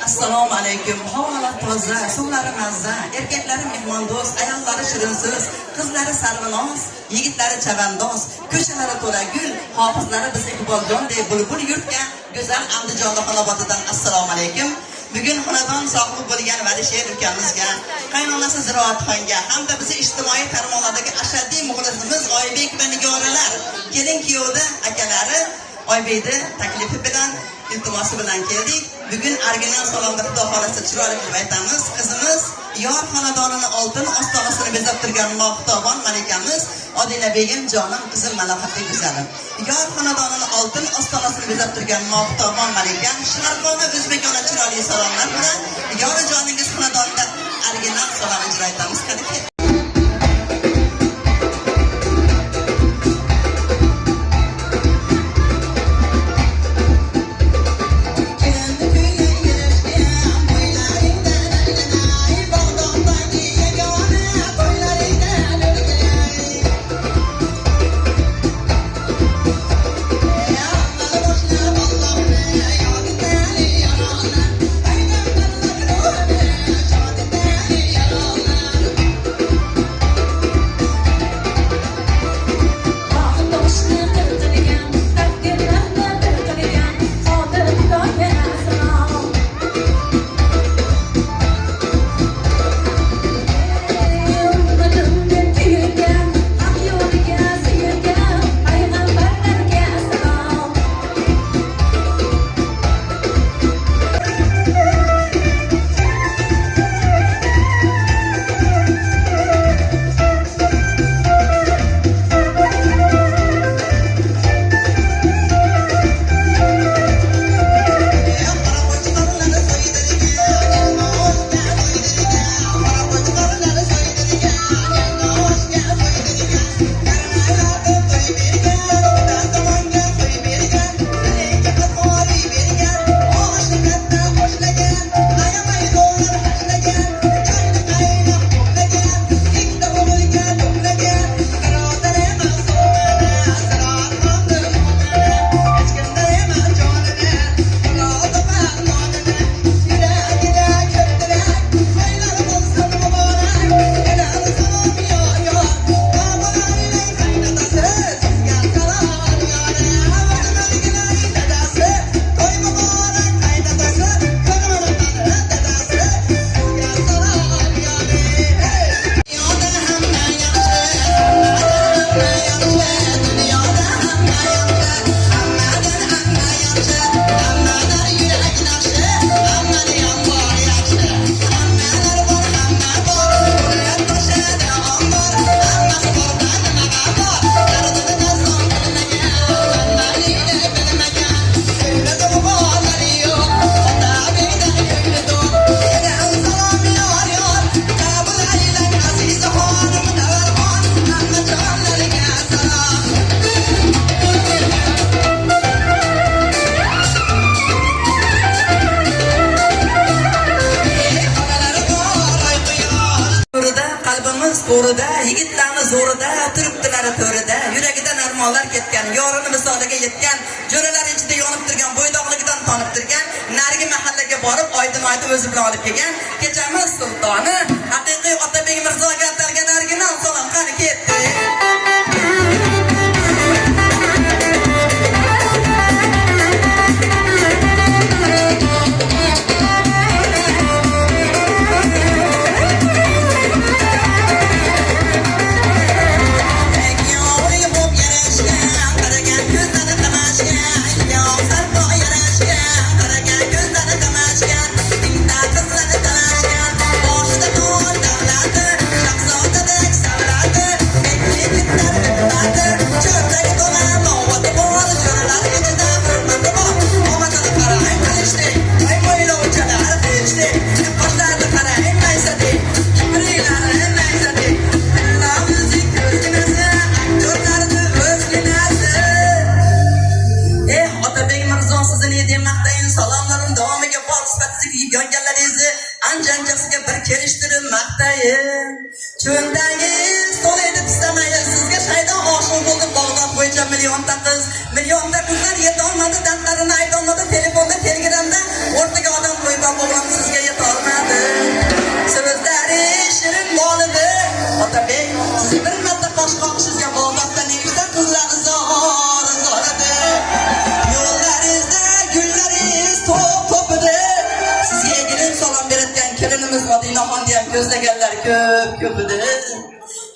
Assalomu alaykum. Havolar toza, suvlari mazza, erkaklari mehmondo'st, ayollari shirinso'z, qizlari sarvinoz, yigitlari chavandoz, ko'chalari to'la gul, hofizlari biz Iqboljonday bulbul yurtgan go'zal Andijon xonobodidan assalomu alaykum. Bugun xonadon sohibi bo'lgan Valisher ukamizga, qaynonasi Ziroatxonga hamda bizni ijtimoiy tarmoqlardagi ashaddiy muxlisimiz Oybek va Nigoralar, kelin kuyovda akalari Oybekni taklifi bilan, iltimosi bilan keldik. Bugun original salonda Xudo xolasa chiroyli qilib aytamiz. Qizimiz yor xonadonini oltin ostonasini bezab turgan Moxtobon malikamiz Odila begim jonim qizim malohatli go'zalim. Yor xonadonini oltin ostonasini bezab turgan Moxtobon malikam sharqona o'zbekona chiroyli salonlar bilan yor joningiz xonadonida original salon ijro etamiz. Qani Zo'rida, yigitlarni zo'rida, turibdilari to'rida, yuragida narmonlar ketgan, yorini misoliga yetgan, jo'ralar ichida yonib turgan, bo'ydoqligidan tonib turgan, narigi mahallaga borib, oydin-oydin o'zi bilan olib kelgan, kechamiz sultoni, haqiqiy Otabek Mirzoga atalgan original salom qani ketdi. Cho'ndagi stol edib istamaydi sizga shaydon oshiq bo'ldim Bag'dod bo'yicha millionta qizlar yetolmadi, dardlarini aytolmadi, telefonda, telegramda o'rtaga odam qo'yib olgan ko'zlaganlar ko'p edi.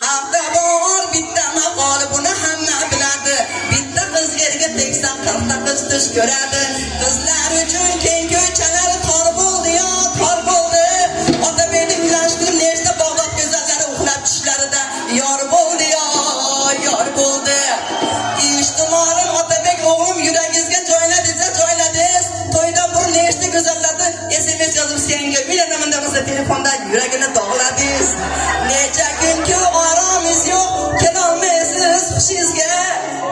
Haqda bor bitta maqoli buni hamma biladi. Bitta qiz yerga teksa 40 ta qiz tush ko'radi. Qizlar uchun keng ko'chalar tor bo'ldi yo, tor bo'ldi. Otabekning ulashdi nechta Bag'dod go'zallari uxlab tushlarida yor bo'ldi yo, yor bo'ldi. Ijtimoiy Otabek o'g'lim yuragingizga joyladingiz, joyladingiz. To'yda bir nechta go'zallarni SMS yozib senga uyanaman desa telefonda yuragini dog'ladingiz. Necha kunki oromingiz yo'q, kelolmaysiz hushingizga.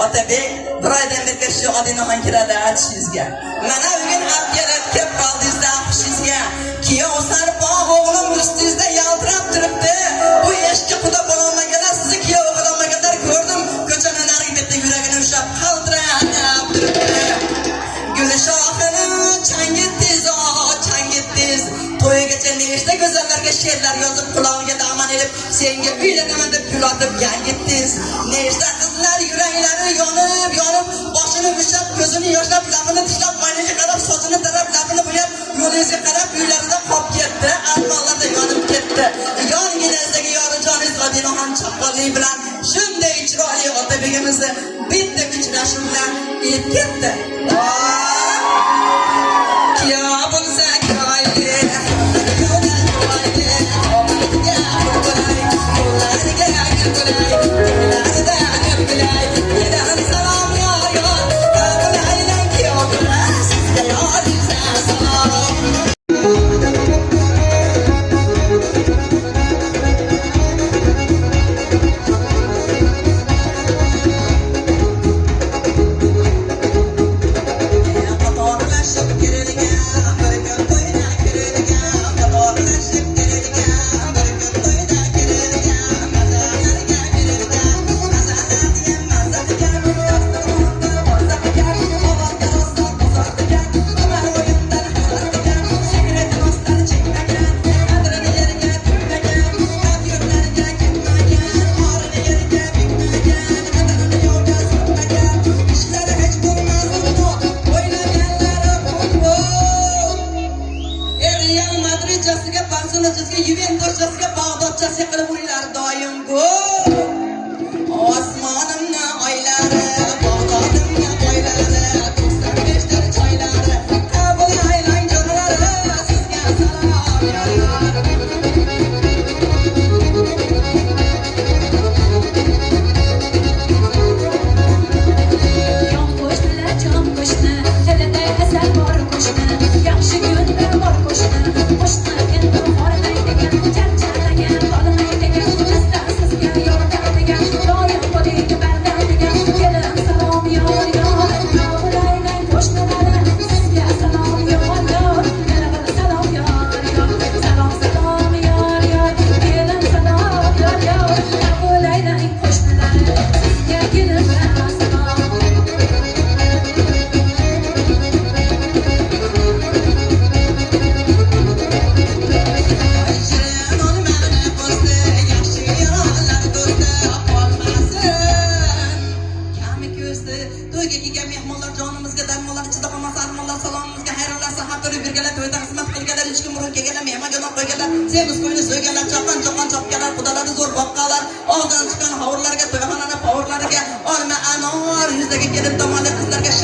Otabek bir oydan beri shu odinaxon kiradi achishingizga. Mana bugun abgalat kelib qoldingizda hushingizga. Kiyov sarpoq o'g'lim ustingizda yaltirab turibdi. Bu eshikka xudo bo'lolmaganlar, sizni kiyov qilolmaganlar ko'rdim. Ko'chaning narigi betida yuragini ushlab qaltirab turibdi. Gulshohini changitdiz, changitdiz. To'ygacha nechta go'zallarga she'rlar yozib qulog'iga da'man elib, senga uylanaman deb gul otib yangitdiz. Nechta qizlar yuraklari yonib, boshini ushlab, ko'zini yoshlab, labini tishlab, oynaga qarab, sochini tarab, labini bo'yab, yo'lingizga qarab uylarida qolib ketdi, armonlarda yonib ketdi. Yonginazdagi yorijoningiz Odinaxon Chaqqonli bilan shunday chiroyli Otabekimizni bitta uchrashuv bilan yetib ketdi. Yuventus'ga Bag'dodchasiga qilib uringlar doim gol. Osmonimni oylari, Bag'dodimni oylari, 95 ta choylari, qabul aylang jonlari, sizga salom yo'llar. Yon qo'shnilar, jon qo'shni, tilida asal bor qo'shni, yaxshi kunda bor qo'shni, qo'shni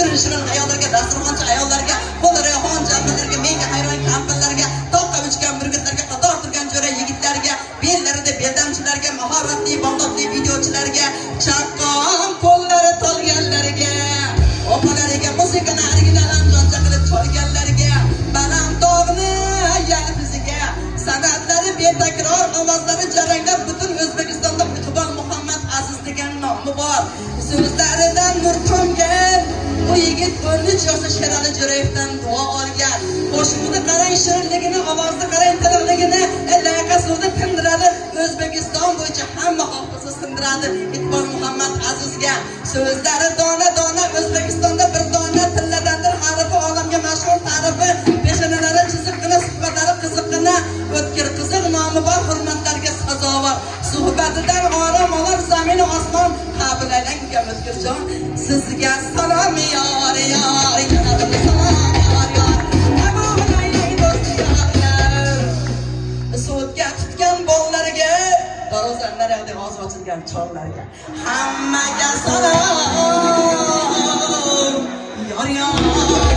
endi shirin ayollarga, dasturxonchi ayollarga, qo'llari xon jamlarga, menga hayron kampirlarga, toqqa uchgan burgutlarga, qator turgan jo'ra yigitlarga, bellarida beldamchilarga, mahoratli Bag'dodli videochilarga, chaqqon qo'llari tolganlarga, opalariga, musiqani original anjomcha qilib cholganlarga, baland dog'ni yalpiziga, san'atlari betakror, ovozlari jaranglab butun O'zbekistonda Iqbol Muhammad Aziz degan nomi bor. So'zlaridan nur tomgan bu yigit 13 yoshda Sherali Jo'rayevdan duo olgan. Qo'shig'ini qarang, shirinligini, ovozini qarang, tiniqligini, layqa so'zni tindiradi. O'zbekiston bo'yicha hamma hofizni sindiradi. Iqbol Muhammad Azizga so'zlari dona O'zbekistonda bir dona tilladandir harfi, olamga mashhur tarifi, peshonalari chiziqqina, suhbatlari qiziqqina, o'tkir qiziq nomi bor, hurmatlarga sazovor. Suhbatidan orom olar zamin osmon, qabul aylang O'tkirjon, sizga salom yor yor, salom yor yor. So'tga tutgan Xorazmlar evde ağzı açılgan çorlarga. Hammaga salom. Yor yor.